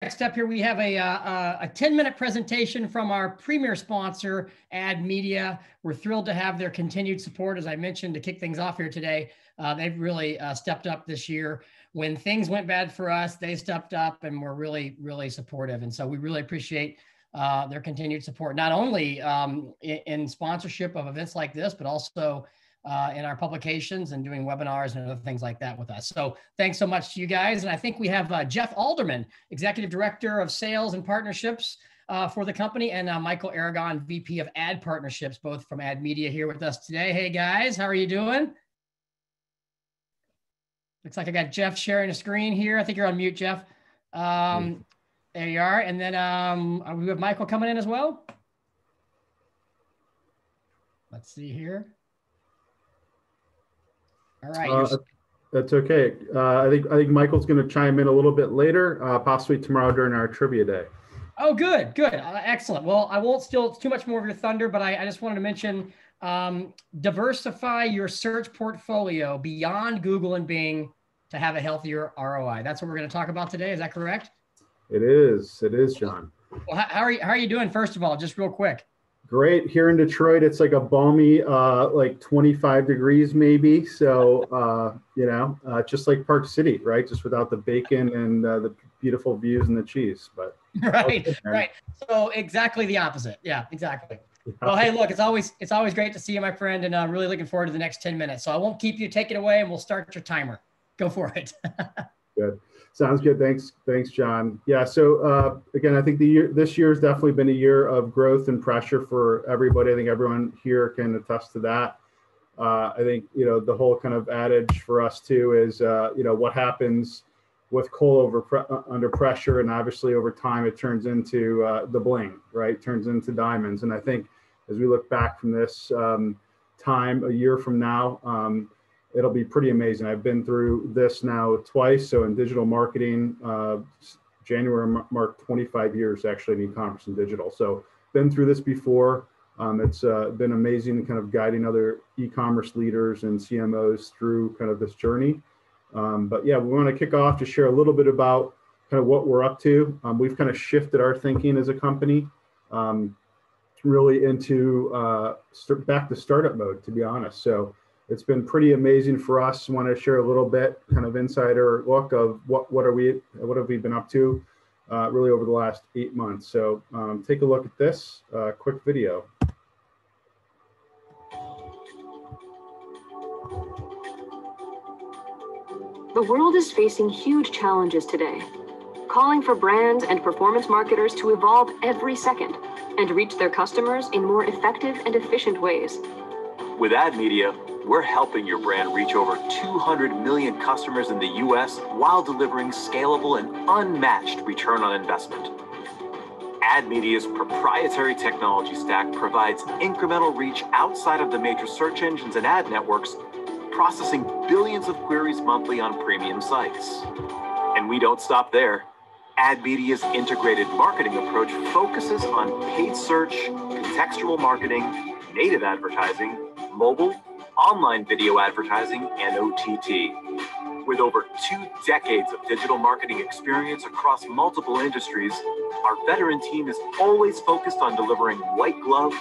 Next up here, we have a 10-minute presentation from our premier sponsor, AdMedia. We're thrilled to have their continued support, as I mentioned, to kick things off here today. They've really stepped up this year. When things went bad for us, they stepped up and were really, really supportive. And so we really appreciate their continued support, not only in sponsorship of events like this, but also in our publications and doing webinars and other things like that with us. So thanks so much to you guys. And I think we have Jeff Alderman, Executive Director of Sales and Partnerships for the company, and Michael Aragon, VP of Ad Partnerships, both from AdMedia, here with us today. Hey guys, how are you doing? Looks like I got Jeff sharing a screen here. I think you're on mute, Jeff. There you are. And then we have Michael coming in as well. Let's see here. All right. That's okay. I think Michael's going to chime in a little bit later, possibly tomorrow during our trivia day. Oh, good, good. Excellent. Well, I won't steal too much more of your thunder, but I just wanted to mention diversify your search portfolio beyond Google and Bing to have a healthier ROI. That's what we're going to talk about today. Is that correct? It is, John. Well, how are you doing, first of all, just real quick? Great. Here in Detroit, it's like a balmy, like 25 degrees maybe. So, just like Park City, right? Just without the bacon and the beautiful views and the cheese. But right. So exactly the opposite. Yeah, exactly. Well, hey, look, it's always great to see you, my friend, and I'm really looking forward to the next 10 minutes. So I won't keep you. Take it away, and we'll start your timer. Go for it. Good. Sounds good. Thanks, John. Yeah. So again, I think this year has definitely been a year of growth and pressure for everybody. I think everyone here can attest to that. I think the whole kind of adage for us too is what happens with coal under pressure, and obviously over time it turns into the bling, right? Turns into diamonds. And I think as we look back from this time a year from now, it'll be pretty amazing. I've been through this now twice. So in digital marketing, January marked 25 years actually in e-commerce and digital. So been through this before. It's been amazing kind of guiding other e-commerce leaders and CMOs through kind of this journey. But yeah, we want to kick off to share a little bit about kind of what we're up to. We've kind of shifted our thinking as a company really into back to startup mode, to be honest. So it's been pretty amazing for us. I want to share a little bit kind of insider look of what have we been up to really over the last 8 months. So take a look at this quick video. The world is facing huge challenges today, calling for brands and performance marketers to evolve every second and reach their customers in more effective and efficient ways. With AdMedia, we're helping your brand reach over 200 million customers in the US while delivering scalable and unmatched return on investment. AdMedia's proprietary technology stack provides incremental reach outside of the major search engines and ad networks, processing billions of queries monthly on premium sites. And we don't stop there. AdMedia's integrated marketing approach focuses on paid search, contextual marketing, native advertising, mobile, online video advertising, and OTT. With over 2 decades of digital marketing experience across multiple industries, our veteran team is always focused on delivering white glove,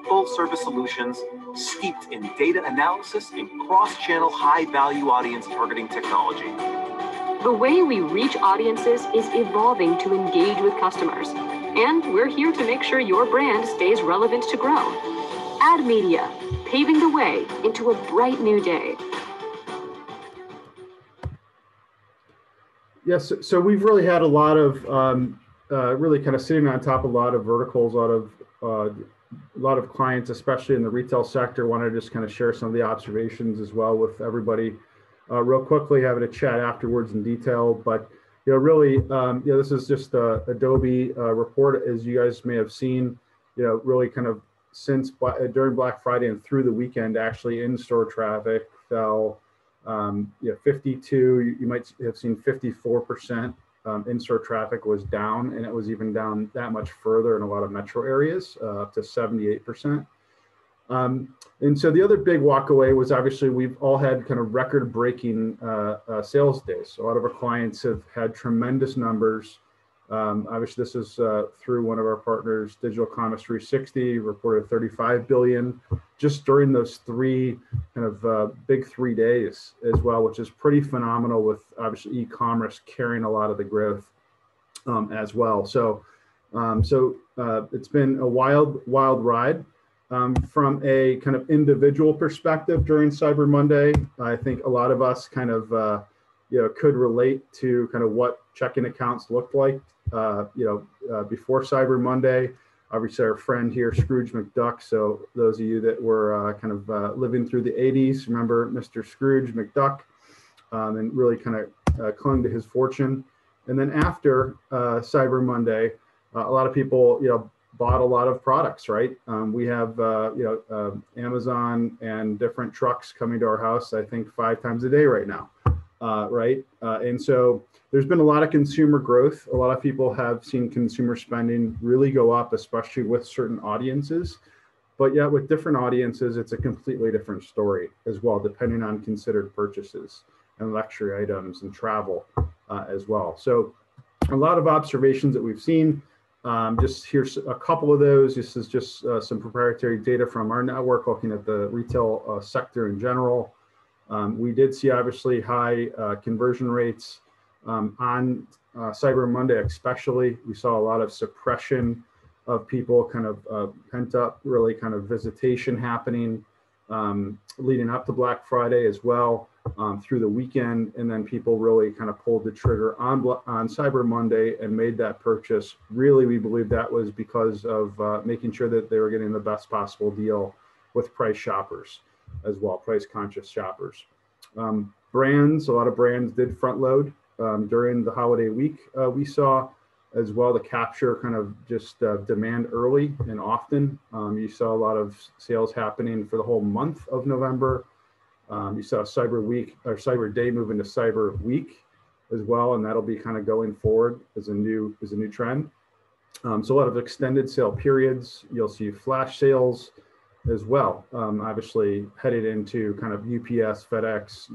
full service solutions steeped in data analysis and cross-channel high-value audience targeting technology. The way we reach audiences is evolving to engage with customers, and we're here to make sure your brand stays relevant to grow. AdMedia, paving the way into a bright new day. Yes, so we've really had a lot of really kind of sitting on top of a lot of verticals, a lot of clients, especially in the retail sector. Want to just kind of share some of the observations as well with everybody real quickly, having a chat afterwards in detail. But really, this is just the Adobe report, as you guys may have seen. Really kind of since during Black Friday and through the weekend, actually in-store traffic fell 52, you might have seen 54% in-store traffic was down, and it was even down that much further in a lot of metro areas, up to 78%. And so the other big walk away was obviously we've all had kind of record breaking sales days. So a lot of our clients have had tremendous numbers Obviously, this is through one of our partners, Digital Commerce 360, reported 35 billion just during those three kind of big 3 days as well, which is pretty phenomenal, with obviously e-commerce carrying a lot of the growth as well. So it's been a wild ride. From a kind of individual perspective during Cyber Monday, I think a lot of us kind of could relate to kind of what checking accounts looked like before Cyber Monday. Obviously, our friend here, Scrooge McDuck. So those of you that were kind of living through the 80s, remember Mr. Scrooge McDuck, and really kind of clung to his fortune. And then after Cyber Monday, a lot of people, bought a lot of products, right? We have, Amazon and different trucks coming to our house, I think 5 times a day right now, right? And so there's been a lot of consumer growth. A lot of people have seen consumer spending really go up, especially with certain audiences. But yet with different audiences, it's a completely different story as well, depending on considered purchases and luxury items and travel as well. So a lot of observations that we've seen. Just here's a couple of those. This is just some proprietary data from our network looking at the retail sector in general. We did see obviously high conversion rates on Cyber Monday especially. We saw a lot of suppression of people kind of pent up, really kind of visitation happening leading up to Black Friday as well, through the weekend, and then people really kind of pulled the trigger on Cyber Monday and made that purchase. Really, we believe that was because of making sure that they were getting the best possible deal with price shoppers as well, price conscious shoppers. Brands, a lot of brands did front load during the holiday week. We saw as well to capture kind of just demand early and often. You saw a lot of sales happening for the whole month of November. You saw Cyber Week or Cyber Day move into Cyber Week as well, and that'll be kind of going forward as a new trend. So a lot of extended sale periods. You'll see flash sales as well. Obviously headed into kind of UPS, FedEx,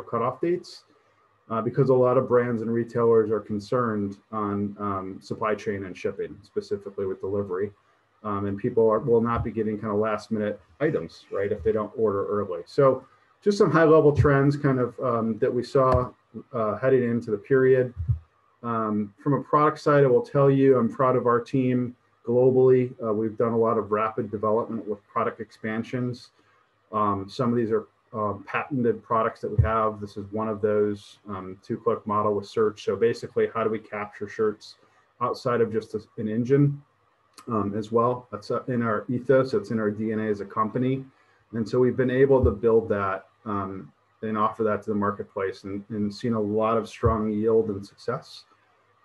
cutoff dates. Because a lot of brands and retailers are concerned on supply chain and shipping, specifically with delivery. And people will not be getting kind of last minute items, right, if they don't order early. So just some high level trends kind of that we saw heading into the period. From a product side, I will tell you, I'm proud of our team globally. We've done a lot of rapid development with product expansions. Some of these are patented products that we have. This is one of those, 2-click model with search. So basically, how do we capture shirts outside of just an engine as well? That's in our ethos, it's in our DNA as a company. And so we've been able to build that and offer that to the marketplace and seen a lot of strong yield and success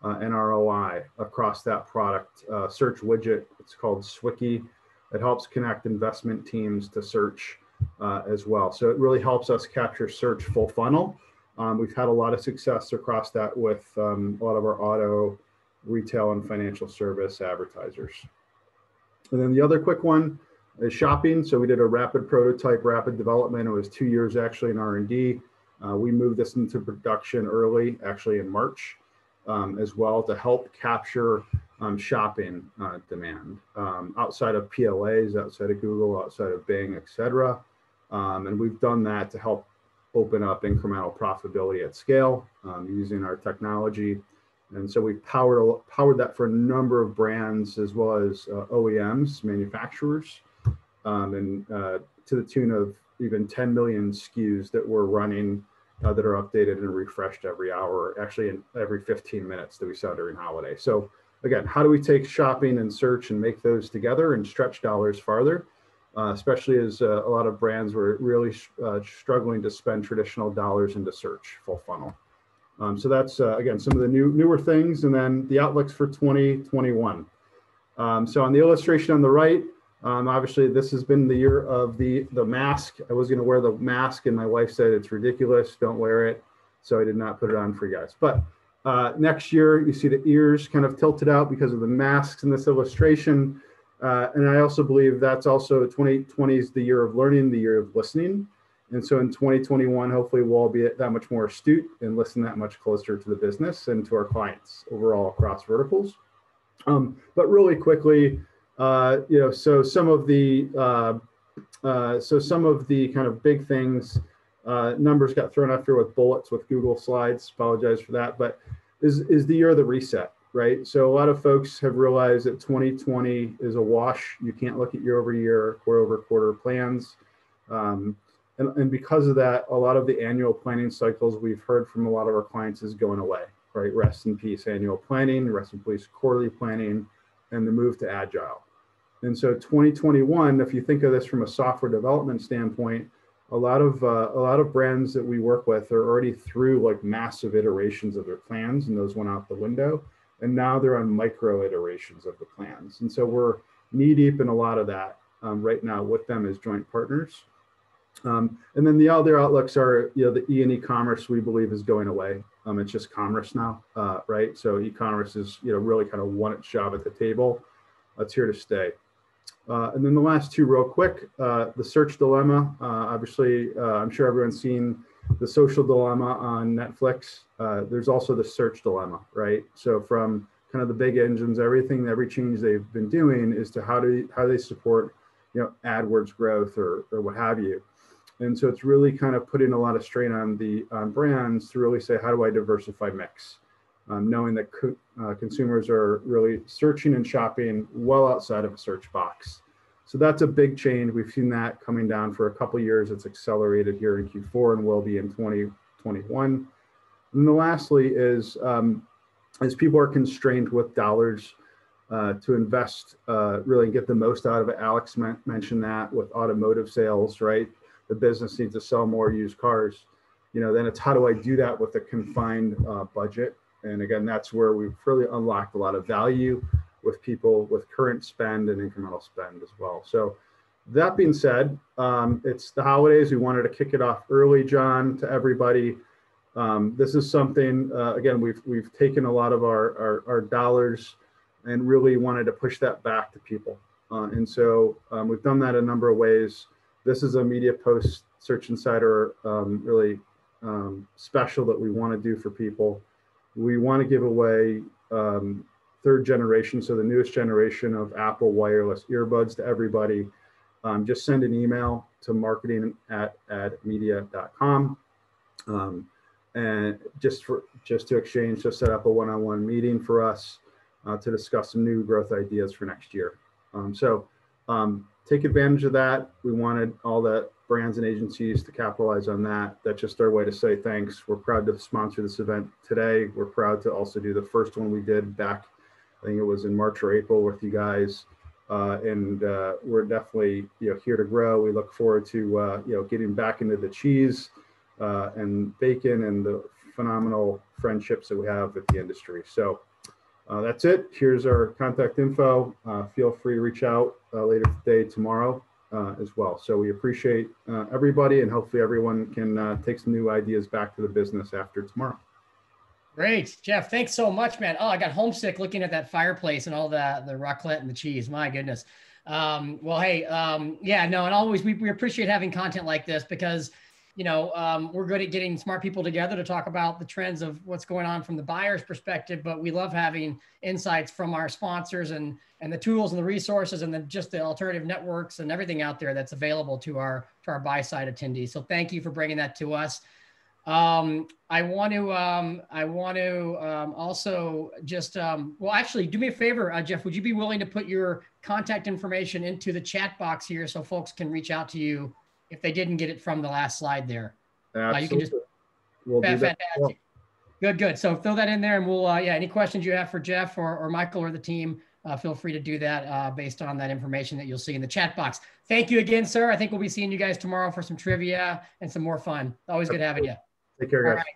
and ROI across that product. Search widget, it's called Swicky. It helps connect investment teams to search as well. So it really helps us capture search full funnel. We've had a lot of success across that with a lot of our auto, retail, and financial service advertisers. And then the other quick one is shopping. So we did a rapid prototype, rapid development. It was 2 years actually in R&D. We moved this into production early, actually in March as well, to help capture shopping demand outside of PLAs, outside of Google, outside of Bing, et cetera. And we've done that to help open up incremental profitability at scale using our technology. And so we've powered that for a number of brands as well as OEMs, manufacturers, and to the tune of even 10 million SKUs that we're running that are updated and refreshed every hour, actually in every 15 minutes that we saw during holiday. So again, how do we take shopping and search and make those together and stretch dollars farther, especially as a lot of brands were really struggling to spend traditional dollars into search full funnel. So that's, again, some of the newer things, and then the outlooks for 2021. So on the illustration on the right, obviously this has been the year of the mask. I was going to wear the mask and my wife said it's ridiculous, don't wear it. So I did not put it on for you guys. But next year, you see the ears kind of tilted out because of the masks in this illustration. And I also believe that's also 2020 is the year of learning, the year of listening. And so in 2021, hopefully we'll all be that much more astute and listen that much closer to the business and to our clients overall across verticals. But really quickly, so some of the kind of big things, numbers got thrown out here with bullets with Google Slides. Apologize for that, but is the year of the reset, right? So a lot of folks have realized that 2020 is a wash. You can't look at year over year, quarter over quarter plans. And because of that, a lot of the annual planning cycles we've heard from a lot of our clients is going away, right? Rest in peace annual planning, rest in peace quarterly planning, and the move to agile. And so 2021, if you think of this from a software development standpoint, a lot of brands that we work with are already through like massive iterations of their plans, and those went out the window. And now they're on micro iterations of the plans. And so we're knee deep in a lot of that right now with them as joint partners. And then the other outlooks are, the e-commerce we believe is going away. It's just commerce now, right? So e-commerce is, really kind of won its job at the table. It's here to stay. And then the last two real quick, the search dilemma. Obviously, I'm sure everyone's seen the social dilemma on Netflix. There's also the search dilemma, right? So from kind of the big engines, every change they've been doing is to how they support, AdWords growth or what have you. And so it's really kind of putting a lot of strain on brands to really say, how do I diversify mix? Knowing that consumers are really searching and shopping well outside of a search box. So that's a big change. We've seen that coming down for a couple of years. It's accelerated here in Q4 and will be in 2021. And then lastly is, as people are constrained with dollars to invest, really get the most out of it. Alex mentioned that with automotive sales, right? The business needs to sell more used cars. Then it's how do I do that with a confined budget? And again, that's where we've really unlocked a lot of value with people with current spend and incremental spend as well. So that being said, it's the holidays. We wanted to kick it off early, John, to everybody. This is something, again, we've taken a lot of our dollars and really wanted to push that back to people. And so we've done that a number of ways. This is a media post Search Insider really special that we want to do for people. We want to give away third generation, so the newest generation of Apple wireless earbuds to everybody. Just send an email to marketing@admedia.com. And just to exchange, to set up a one-on-one meeting for us to discuss some new growth ideas for next year. Take advantage of that. We wanted all the brands and agencies to capitalize on that. That's just our way to say thanks. We're proud to sponsor this event today. We're proud to also do the first one we did back, I think it was in March or April with you guys. And we're definitely here to grow. We look forward to getting back into the cheese and bacon and the phenomenal friendships that we have with the industry. So that's it. Here's our contact info. Feel free to reach out later today, tomorrow as well. So we appreciate everybody, and hopefully everyone can take some new ideas back to the business after tomorrow. Great, Jeff. Thanks so much, man. Oh, I got homesick looking at that fireplace and all the raclette and the cheese. My goodness. Well, hey, yeah, no, and always we appreciate having content like this because we're good at getting smart people together to talk about the trends of what's going on from the buyer's perspective, but we love having insights from our sponsors and the tools and the resources and just the alternative networks and everything out there that's available to our buy side attendees. So thank you for bringing that to us. I want to also just, well, actually do me a favor, Jeff, would you be willing to put your contact information into the chat box here so folks can reach out to you if they didn't get it from the last slide there? You can just, we'll do that. Fantastic. Good. So throw that in there and we'll, yeah, any questions you have for Jeff or Michael or the team, feel free to do that based on that information that you'll see in the chat box. Thank you again, sir. I think we'll be seeing you guys tomorrow for some trivia and some more fun. Always good having you. Take care, guys. All right.